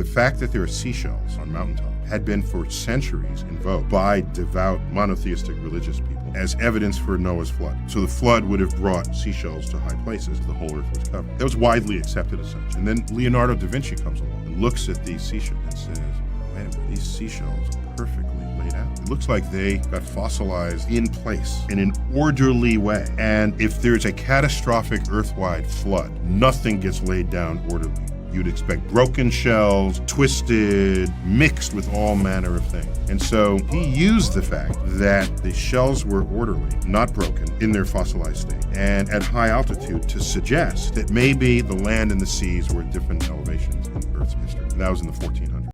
the fact that there are seashells on mountaintops had been for centuries invoked by devout monotheistic religious people as evidence for Noah's flood. So the flood would have brought seashells to high places. The whole earth was covered. That was widely accepted as such. And then Leonardo da Vinci comes along and looks at these seashells and says, wait a minute, these seashells are perfectly laid out. It looks like they got fossilized in place in an orderly way. And if there's a catastrophic earth-wide flood, nothing gets laid down orderly. You'd expect broken shells, twisted, mixed with all manner of things. And so he used the fact that the shells were orderly, not broken, in their fossilized state, and at high altitude to suggest that maybe the land and the seas were at different elevations in Earth's history. And that was in the 1400s.